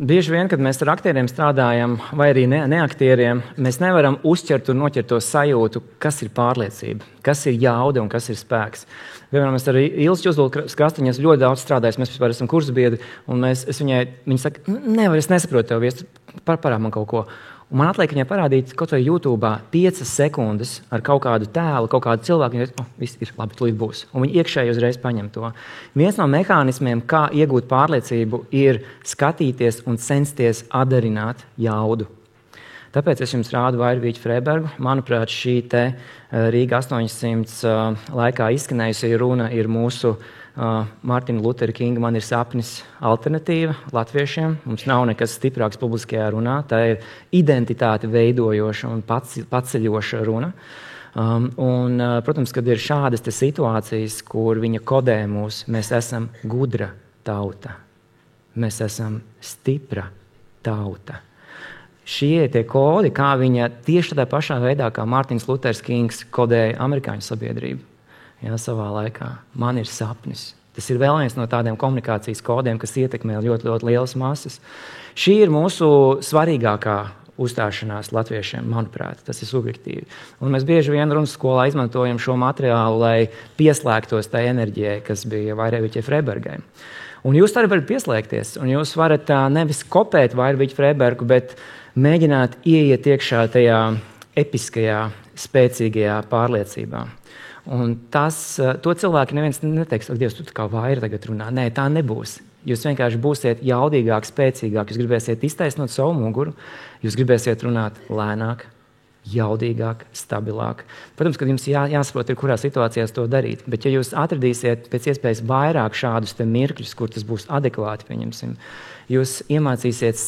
Speaker 1: Bieži vien, kad mēs ar aktieriem strādājam, vai arī neaktieriem, mēs nevaram uzķert un noķert to sajūtu, kas ir pārliecība, kas ir jauda un kas ir spēks. Piemēram, mēs ar Ilzi Čuzulu Krastiņu ļoti daudz strādājam, mēs vispār esam kursbiedri, un viņa saka, nevar, es nesaprotu tev, parādi man kaut ko. Un man atliek viņai parādīt kaut vai YouTube'ā 5 sekundes ar kaut kādu tēlu, kaut kādu cilvēku, un viss ir labi, tūlīt būs. Un viņi iekšēji uzreiz paņem to. Viens no mehānismiem, kā iegūt pārliecību, ir skatīties un censties atdarināt jaudu. Tāpēc es jums rādu Vairvīķu Freibergu. Manuprāt, šī te Rīga 800 laikā izskanējusi runa ir mūsu Mārtiņa Lutera Kinga Man ir sapnis alternatīva latviešiem. Mums nav nekas stiprāks publiskajā runā. Tā ir identitāti veidojoša un paceļoša runa. Protams, kad ir šādas te situācijas, kur viņa kodē mūs, mēs esam gudra tauta. Mēs esam stipra tauta. Šie tie kodi, kā viņa tieši tādā pašā veidā, kā Mārtiņš Luters Kings kodēja amerikāņu sabiedrību. Savā laikā. Man ir sapnis. Tas ir vēl viens no tādiem komunikācijas kodiem, kas ietekmē ļoti, ļoti lielas masas. Šī ir mūsu svarīgākā uzstāšanās latviešiem, manuprāt, tas ir subjektīvi. Un mēs bieži vien runas skolā izmantojam šo materiālu, lai pieslēgtos tai enerģijai, kas bija Vairēviķei Freibergai. Un jūs arī varat pieslēgties, un jūs varat nevis kopēt Vairēviķu Freibergu, bet mēģināt ieiet iekšā tajā episkajā, spēcīgajā pārliecībā. Un to cilvēki neviens neteiks, ak, Dievs, tu kā Vaira tagad runā. Nē, tā nebūs. Jūs vienkārši būsiet jaudīgāk, spēcīgāk, jūs gribēsiet iztaisnot savu muguru, jūs gribēsiet runāt lēnāk, jaudīgāk, stabilāk. Protams, ka jums jāsaprot, ir kurā situācijās to darīt, bet ja jūs atradīsiet pēc iespējas vairāk šādus te mirkļus, kur tas būs adekvāti, pieņemsim, jūs iemācīsiet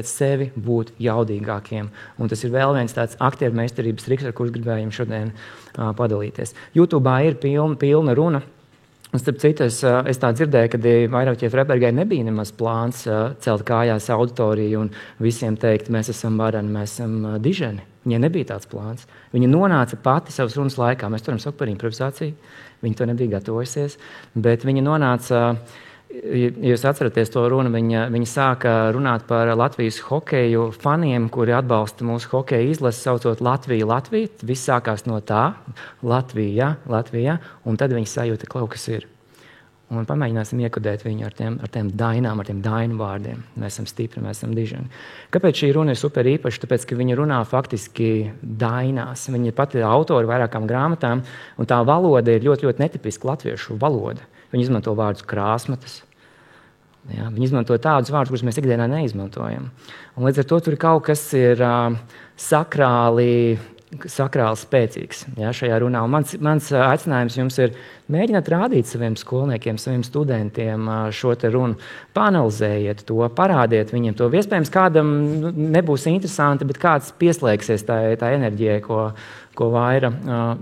Speaker 1: sevi būt jaudīgākiem. Un tas ir vēl viens tāds aktieru meistarības triks, ar kurus gribēju jums šodien padalīties. YouTube'ā ir pilna runa. Un starp citu, es tā dzirdēju, ka Vairēviķei Freibergai nebija nemaz plāns celt kājās auditoriju un visiem teikt, mēs esam varani, mēs esam diženi. Viņai nebija tāds plāns. Viņa nonāca pati savas runas laikā. Mēs varam saukt par improvizāciju. Viņa to nebija gatavojusies, bet viņa nonāca. Ja jūs atceraties to runu, viņa sāka runāt par Latvijas hokeju faniem, kuri atbalsta mūsu hokeja izlasi, saucot Latviju. Viss sākās no tā, Latvija, un tad viņa sajūta, ka kaut kas ir. Un pamēģināsim iekodēt viņu ar tiem dainām, ar tiem dainu vārdiem. Mēs esam stipri, mēs esam diženi. Kāpēc šī runa ir super īpaša? Tāpēc, ka viņa runā faktiski dainās. Viņa ir pati autori vairākām grāmatām, un tā valoda ir ļoti, ļoti netipiska latviešu valoda. Viņi izmanto vārdus krāsmatas. Viņi izmanto tādus vārdus, kurus mēs ikdienā neizmantojam. Un līdz ar to tur ir kaut kas ir sakrāli spēcīgs šajā runā. Un mans aicinājums jums ir mēģināt rādīt saviem skolniekiem, saviem studentiem šo te runu. Panalizējiet to, parādiet viņiem to. Iespējams, kādam nebūs interesanti, bet kāds pieslēgsies tā enerģijai, ko Vaira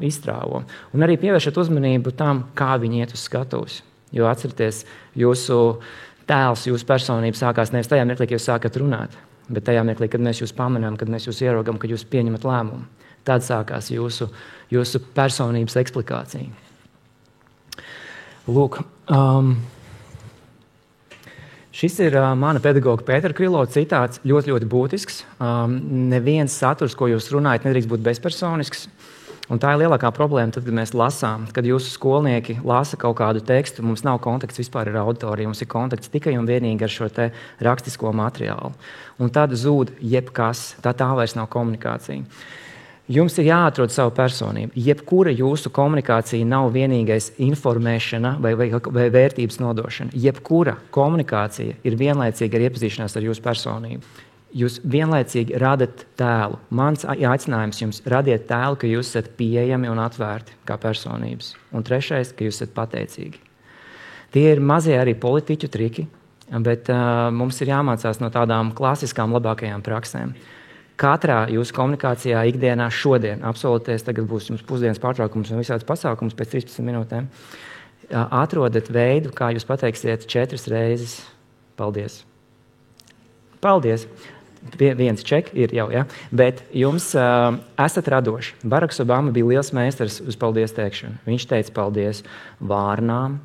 Speaker 1: izstrāvo. Un arī pievēršat uzmanību tam, kā viņi iet uz skatuves. Jo atcerieties, jūsu tēls, jūsu personība sākās nevis tajā mirklī, kad jūs sākat runāt, bet tajā mirklī, kad mēs jūs pamanām, kad mēs jūs ierogam, kad jūs pieņemat lēmumu. Tad sākās jūsu personības eksplikācija. Lūk, šis ir mana pedagoga Pētera Krilo citāts, ļoti, ļoti būtisks. Neviens saturs, ko jūs runājat, nedrīkst būt bezpersonisks. Un tā ir lielākā problēma, tad, kad mēs lasām, kad jūsu skolnieki lasa kaut kādu tekstu, mums nav kontakts vispār ar auditoriju, mums ir kontakts tikai un vienīgi ar šo te rakstisko materiālu. Un tad zūd jebkas, tā vairs nav komunikācija. Jums ir jāatrod savu personību. Jebkura jūsu komunikācija nav vienīgais informēšana vai vērtības nodošana. Jebkura komunikācija ir vienlaicīga ar iepazīšanās ar jūsu personību. Jūs vienlaicīgi radat tēlu. Mans aicinājums jums radiet tēlu, ka jūs esat pieejami un atvērti kā personības. Un trešais, ka jūs esat pateicīgi. Tie ir mazie arī politiķu triki, bet mums ir jāmācās no tādām klasiskām labākajām praksēm. Katrā jūsu komunikācijā ikdienā šodien, absolūties, tagad būs jums pusdienas pārtraukums un visāds pasākums pēc 13 minūtēm, atrodat veidu, kā jūs pateiksiet 4 reizes paldies. Paldies! Viens ček ir jau, ja? Bet jums esat radoši. Baraks Obama bija liels meistars uz paldies teikšanu. Viņš teica paldies vārnām.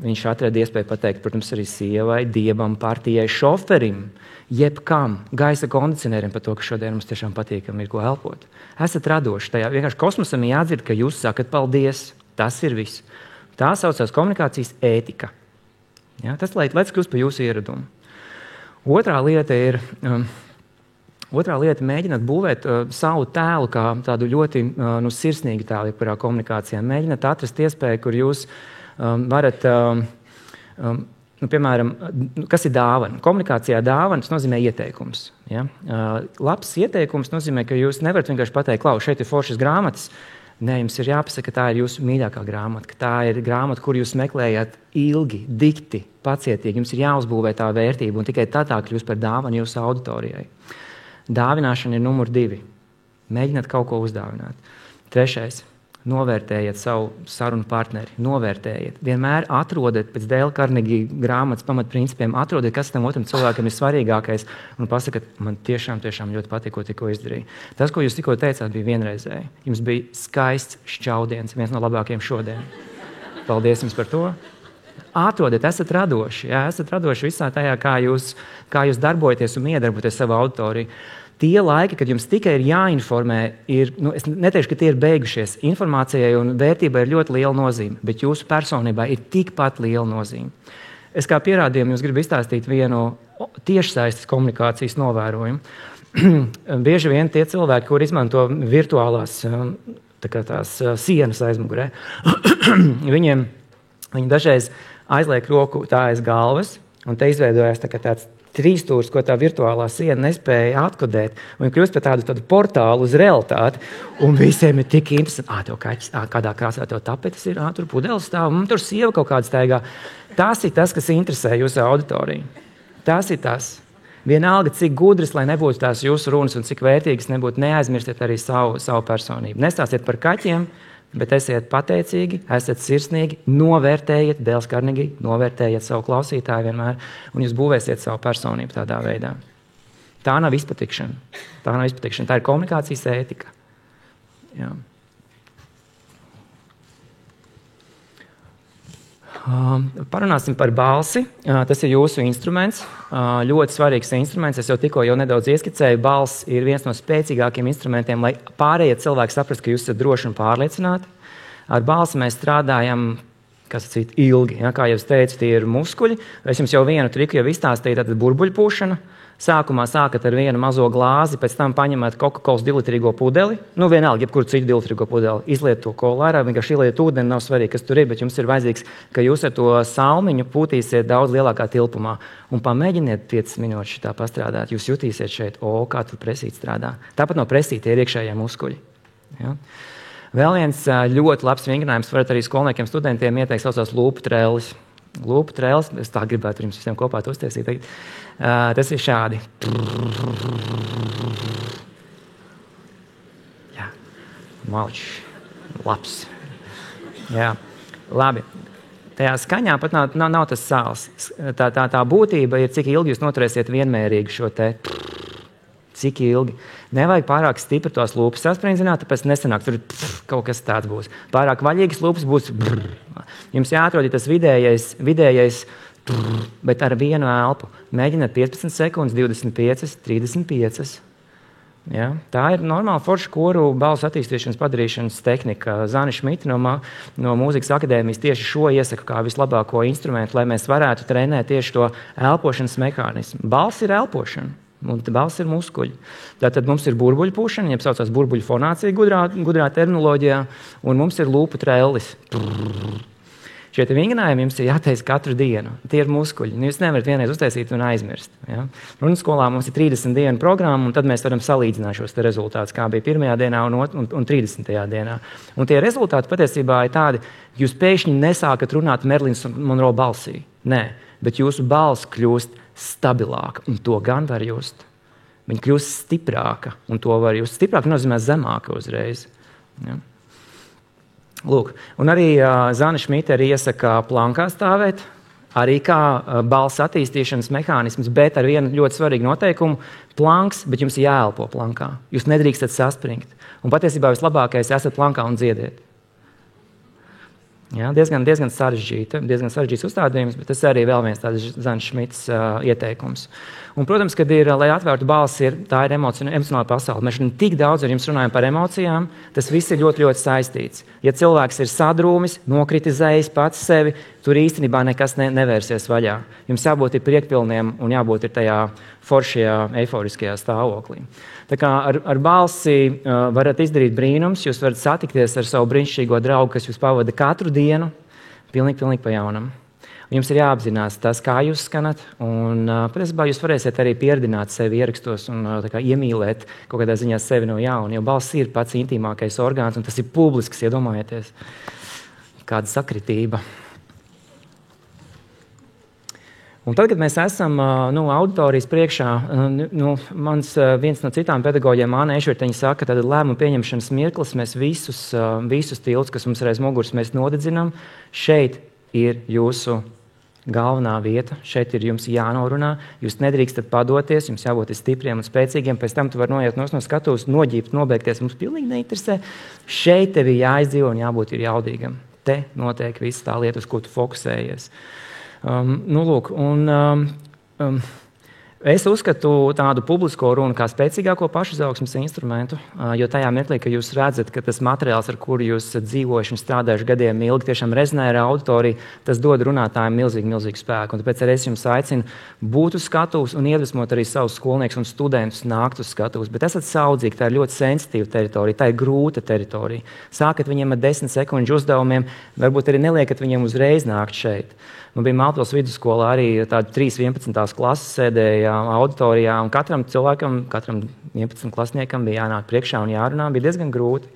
Speaker 1: Viņš atrada iespēju pateikt, protams, arī sievai, dievam, partijai, šoferim, jebkam, gaisa kondicionērim par to, ka šodien mums tiešām patīkami ir ko elpot. Esat radoši tajā. Vienkārši kosmosam jādzird, ka jūs sakat paldies. Tas ir viss. Tā saucās komunikācijas ētika. Ja? Tas, lai kļūst par jūsu ieradumu. Otrā lieta mēģināt būvēt savu tēlu kā tādu ļoti sirsnīgu tēlu, jebkurā komunikācijā. Mēģināt atrast iespēju, kur jūs varat, piemēram, kas ir dāvana? Komunikācijā dāvana, tas nozīmē ieteikums. Ja? Labs ieteikums nozīmē, ka jūs nevarat vienkārši pateikt, klau, šeit ir foršas grāmatas. Nē, jums ir jāpasaka, ka tā ir jūsu mīļākā grāmata, ka tā ir grāmata, kur jūs meklējat ilgi, dikti, pacietīgi. Jums ir jāuzbūvē tā vērtība, un tikai tā kļūst par dāvanu jūsu auditorijai. Dāvināšana ir numur 2. Mēģināt kaut ko uzdāvināt. 3. Novērtējiet savu sarunu partneri, novērtējiet. Vienmēr atrodiet pēc Dēla Karnegija grāmatas pamatprincipiem, atrodiet, kas tam otram cilvēkam ir svarīgākais un pasakat, man tiešām ļoti patīk, ko tikko izdarīju. Tas, ko jūs tikko teicāt, bija vienreizēji. Jums bija skaists šķaudiens, viens no labākajiem šodien. Paldies jums par to. Atrodiet, esat radoši, esat radoši visā tajā, kā jūs darbojaties un iedarboties savu auditoriju. Tie laiki, kad jums tikai ir jāinformē, es neteikšu, ka tie ir beigušies. Informācijai un vērtībai ir ļoti liela nozīme, bet jūsu personībā ir tikpat liela nozīme. Es kā pierādījumu jums gribu izstāstīt vienu tiešsaistes komunikācijas novērojumu. Bieži vien tie cilvēki, kur izmanto virtuālās tās sienas aizmugurē, viņi dažreiz aizliek roku tā aiz galvas, un te izveidojās tāds trīstūrs, ko tā virtuālā siena nespēja atkodēt, un kļūst par tādu portālu uz realitāti, un visiem ir tik interesanti, tev kaķis, kādā krāsā tev tapetes ir, tur pudeles stāv, tur sieva kaut kāda staigā. Tas ir tas, kas interesē jūsu auditoriju. Tas ir tas. Vienalga, cik gudras, lai nebūtu tās jūsu runas un cik vērtīgas nebūtu, neaizmirstiet arī savu personību. Nestāstiet par kaķiem, bet esiet pateicīgi, esat sirsnīgi, novērtējiet Dēls Karnegij, novērtējiet savu klausītāju vienmēr, un jūs būvēsiet savu personību tādā veidā. Tā nav izpatikšana. Tā ir komunikācijas ētika. Jā. Parunāsim par balsi. Tas ir jūsu instruments, ļoti svarīgs instruments. Es jau nedaudz ieskicēju. Balss ir viens no spēcīgākiem instrumentiem, lai pārējie cilvēki saprast, ka jūs esat droši un pārliecināti. Ar balsi mēs strādājam ilgi. Ja? Kā jau es teicu, tie ir muskuļi. Es jums jau vienu triku jau izstāstīju, tātad burbuļpūšana. Sākumā sākat ar vienu mazo glāzi, pēc tam paņemat Coca-Colas 2-litrīgo pudeli. Vienalga, jebkuru citu 2-litrīgo pudeli. Izliet to kolu ārā, vienkārši ieliet ūdeni, nav svarīgi, kas tur ir, bet jums ir vajadzīgs, ka jūs ar to salmiņu pūtīsiet daudz lielākā tilpumā. Un pamēģiniet 5 minūtes šitā pastrādāt. Jūs jutīsiet šeit, kā tur presīt strādā. Tāpat no presīti ir iekšējie muskuļi. Ja? Vēl viens ļoti labs vingrinājums varat arī skolniekiem, studentiem ieteikt, saucās lūpu trēlis. Lūpu trēlis, es tā gribētu jums visiem kopā to uztaisīt. Tas ir šādi. Jā, malčs, labs. Jā, labi. Tajā skaņā pat nav tas sāls. Tā būtība ir, cik ilgi jūs noturēsiet vienmērīgi šo te. Cik ilgi. Nevajag pārāk stipri tos lūpas saspringzināt, tāpēc nesanāk, tur kaut kas tāds būs. Pārāk vaļīgas lūpas būs. Jums jāatrod tas vidējais, bet ar vienu elpu. Mēģiniet 15 sekundes, 25, 35. Ja? Tā ir normāla forša koru balsu attīstīšanas padarīšanas tehnika. Zana Šmita no Mūzikas akadēmijas tieši šo iesaka kā vislabāko instrumentu, lai mēs varētu trenēt tieši to elpošanas mehānismu. Balss ir elpošana. Un balss ir muskuļi. Tātad mums ir burbuļu pūšana, jeb saucās burbuļu fonācija gudrā terminoloģijā, un mums ir lūpu trellis. Šie vingrinājumi jums ir jātaisa katru dienu. Tie ir muskuļi. Jūs nevarat vienreiz uztaisīt un aizmirst. Ja? Runas skolā mums ir 30 dienu programma, un tad mēs varam salīdzināt šos rezultātus, kā bija 1. dienā un 30. dienā. Un tie rezultāti patiesībā ir tādi, jūs pēkšņi nesākat runāt Merlins Monroe balsī. Nē, bet jūsu balss kļūst stabilāka, un to gan var just. Viņa kļūst stiprāka, un to var just. Stiprāka nozīmē zemāka uzreiz. Ja? Lūk, un arī Zana Šmita arī iesaka plankā stāvēt, arī kā balss attīstīšanas mehānisms, bet ar vienu ļoti svarīgu noteikumu – planks, bet jums jāelpo plankā. Jūs nedrīkstat saspringt. Un patiesībā vislabākais esat plankā un dziediet. Ja, diezgan sarežģīts uzstādījums, bet tas arī vēl viens tāds Zanas Šmitas ieteikums. Un, protams, kad lai atvērtu balsi, tā ir emocionāla pasaule. Mēs tik daudz ar jums runājam par emocijām, tas viss ir ļoti, ļoti saistīts. Ja cilvēks ir sadrūmis, nokritizējis pats sevi, tur īstenībā nekas nevērsies vaļā. Jums jābūt ir priekpilniem un jābūt ir tajā foršajā, eiforiskajā stāvoklī. Tā kā ar balsi varat izdarīt brīnums, jūs varat satikties ar savu brīnišķīgo draugu, kas jūs pavada katru dienu, pilnīgi pa jaunam. Jums ir jāapzinās tas, kā jūs skanat, un patiesībā jūs varēsiet arī pieredināt sevi ierakstos un iemīlēt kaut kādā ziņā sevi no jauna, jo balss ir pats intīmākais orgāns, un tas ir publisks, iedomājieties, kāda sakritība. Un tad, kad mēs esam auditorijas priekšā, mans viens no citām pedagoģiem, Āna Ešverteņa, saka, ka lēmumu pieņemšanas mirklis mēs visus tiltus, kas mums ir aiz muguras, mēs nodedzinām. Šeit ir jūsu galvenā vieta, šeit ir jums jānorunā, jūs nedrīkstat padoties, jums jābūt stipriem un spēcīgiem, pēc tam tu vari noiet no skatuves, noģībt, nobeigties, mums pilnīgi neinteresē. Šeit tev ir jāizdzīvo un jābūt ir jaudīgam. Te notiek viss tā lieta, uz ko tu fokusējies. Es uzskatu tādu publisko runu kā spēcīgāko pašizaugsmes instrumentu, jo tajā mirklī, ka jūs redzat, ka tas materiāls, ar kuru jūs esat dzīvojuši un strādājuši gadiem ilgi, tiešām rezonē ar auditoriju, tas dod runātājiem milzīgu spēku. Un tāpēc arī es jums aicinu būt uz skatuves un iedvesmot arī savus skolniekus un studentus nākt uz skatuves. Bet esat saudzīgi, tā ir ļoti sensitīva teritorija, tā ir grūta teritorija. Sākat viņiem ar 10 sekundžu uzdevumiem, varbūt arī neliekat viņiem uzreiz nākt šeit. Bija Maltuvas vidusskolā arī tādi 3.11. klases sēdēja auditorijā, un katram cilvēkam, katram 11 klasniekam bija jānāk priekšā un jārunā, bija diezgan grūti.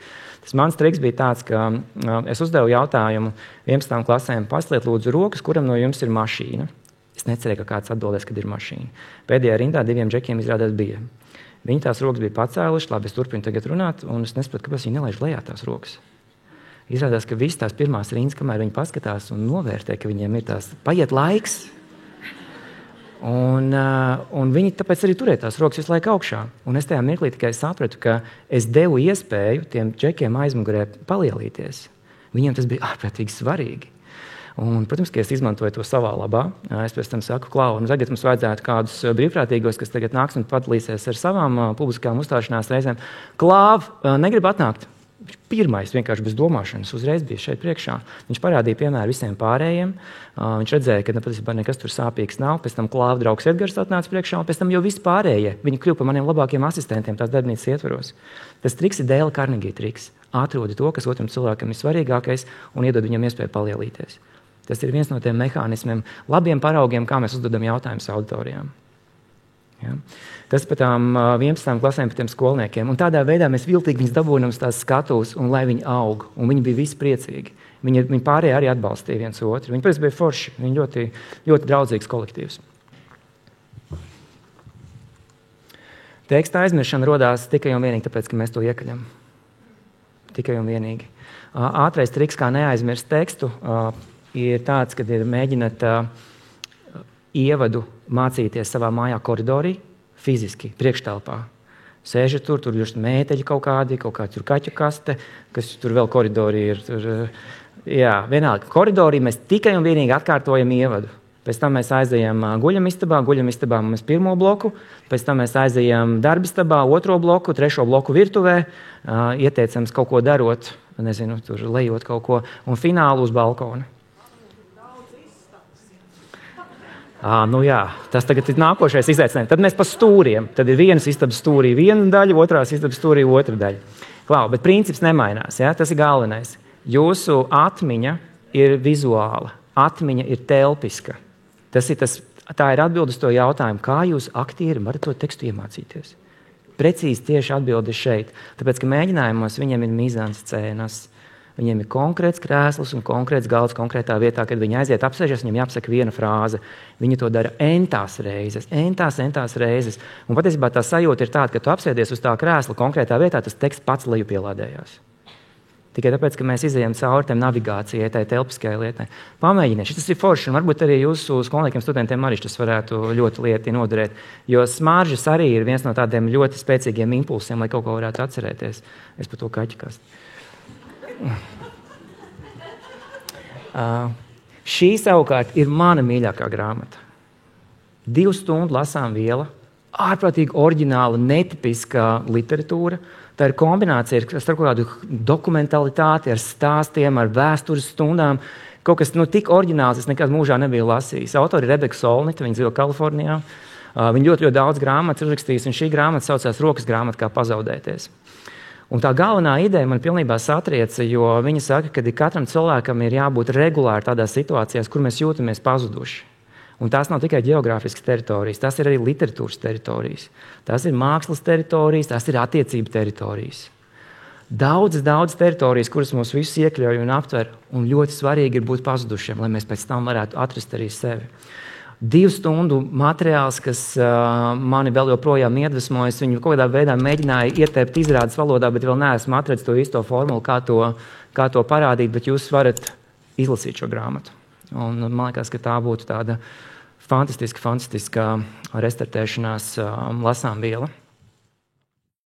Speaker 1: Tas mans triks bija tāds, ka es uzdevu jautājumu 11. klasēm, pasliet lūdzu rokas, kuram no jums ir mašīna. Es necerēju, ka kāds atbildēs, kad ir mašīna. Pēdējā rindā 2 džekiem izrādās bija. Viņi tās rokas bija pacēluši, labi, es turpinu tagad runāt, un es nesapratu, kāpēc viņi nelaiž lejā tās rokas. Izrādās, ka visas tās pirmās rindas, kamēr viņi paskatās un novērtē, ka viņiem ir tās paiet laiks, un viņi tāpēc arī turēja tās rokas visu laiku augšā. Un es tajā mirklī tikai sapratu, ka es devu iespēju tiem džekiem aizmugurē palielīties. Viņiem tas bija ārprātīgi svarīgi. Un, protams, ka es izmantoju to savā labā. Es pēc tam saku, Klau, tagad mums vajadzētu kādus brīvprātīgos, kas tagad nāks un padalīsies ar savām publiskām uzstāšanās reizēm. Klāv, negrib atnākt. Viņš pirmais vienkārši bez domāšanas uzreiz bija šeit priekšā. Viņš parādīja piemēru visiem pārējiem. Viņš redzēja, ka patiesībā nekas tur sāpīgs nav. Pēc tam Klāva draugs Edgars atnāca priekšā, un pēc tam jau visi pārējie. Viņi kļuva par maniem labākiem asistentiem tās darbnīcas ietvaros. Tas triks ir Dēla Karnegija triks. Atrodi to, kas otram cilvēkam ir svarīgākais, un iedod viņam iespēju palielīties. Tas ir viens no tiem mehānismiem, labiem paraugiem, kā mēs uzdodam jautājumus auditorijām. Ja? Tas par tām 11. klasēm, par tiem skolniekiem. Un tādā veidā mēs viltīgi viņus dabūjam uz tās skatuves, un lai viņi aug. Un viņi bija visi priecīgi. Viņi pārējie arī atbalstīja viens otru. Viņi pēc bija forši. Viņi ļoti, ļoti draudzīgs kolektīvs. Teksta aizmiršana rodās tikai un vienīgi tāpēc, ka mēs to iekaļam. Tikai un vienīgi. Ātrais triks, kā neaizmirst tekstu, ir tāds, kad ir mēģināt ievadu mācīties savā mājā koridorī, fiziski, priekštelpā. Sēžat tur ir mēteļi kaut kādi tur kaķu kaste, kas tur vēl koridorī ir. Vienalga. Koridorī mēs tikai un vienīgi atkārtojam ievadu. Pēc tam mēs aizejam guļamistabā mēs pirmo bloku, pēc tam mēs aizejam darbistabā, otro bloku, trešo bloku virtuvē, ieteicams kaut ko darot, tur lejot kaut ko, un finālu uz balkona. Tas tagad ir nākošais izaicinājums. Tad mēs pa stūriem. Tad ir vienas istabas stūrī viena daļa, otrās istabas stūrī otra daļa. Klau, bet princips nemainās. Ja? Tas ir galvenais. Jūsu atmiņa ir vizuāla. Atmiņa ir telpiska. Tā ir atbilde uz to jautājumu, kā jūs aktieri varat to tekstu iemācīties. Precīzi tieši atbilde šeit. Tāpēc, ka mēģinājumos viņiem ir mizansscēnas. Viņiem ir konkrēts krēsls un konkrēts galds konkrētā vietā, kad viņi aiziet apsēžas, viņiem jāapsaka viena frāze. Viņi to dara entās reizes. Un patiesībā tā sajūta ir tāda, ka tu apsēdies uz tā krēsla konkrētā vietā, tas teksts pats lejupielādējās. Tikai tāpēc, ka mēs izejam cauri tam navigācijai, tai telpiskajai lietai. Pamēģiniet, tas ir forši, un varbūt arī jūsu skolniekiem, studentiem arī tas varētu ļoti lieti noderēt, jo smaržas arī ir viens no tādiem ļoti spēcīgiem impulsiem, lai kaut ko varētu atcerēties. Es par to kaķu kastu. Šī savukārt ir mana mīļākā grāmata. 2 stundu lasām viela, ārprātīgi oriģināla, netipiska literatūra. Tā ir kombinācija ar kādu dokumentalitāti, ar stāstiem, ar vēstures stundām. Kaut kas tik oriģināls, es nekad mūžā nebiju lasījis. Autori Rebeka Solnita, viņa dzīvo Kalifornijā. Viņa ļoti daudz grāmatas uzrakstījis, un šī grāmata saucās Rokas grāmata, kā pazaudēties. Un tā galvenā ideja man pilnībā satrieca, jo viņa saka, ka katram cilvēkam ir jābūt regulāri tādās situācijās, kur mēs jūtamies pazuduši. Un tās nav tikai geogrāfiskas teritorijas, tās ir arī literatūras teritorijas, tās ir mākslas teritorijas, tās ir attiecību teritorijas. Daudz teritorijas, kuras mūs visus iekļauj un aptver, un ļoti svarīgi ir būt pazudušiem, lai mēs pēc tam varētu atrast arī sevi. 2 stundu materiāls, kas mani vēl joprojām iedvesmojas. Viņu kaut kādā veidā mēģināja ietēpt izrādes valodā, bet vēl neesmu atradis to īsto formulu, kā to parādīt, bet jūs varat izlasīt šo grāmatu. Un man liekas, ka tā būtu tāda fantastiska restartēšanās lasām viela.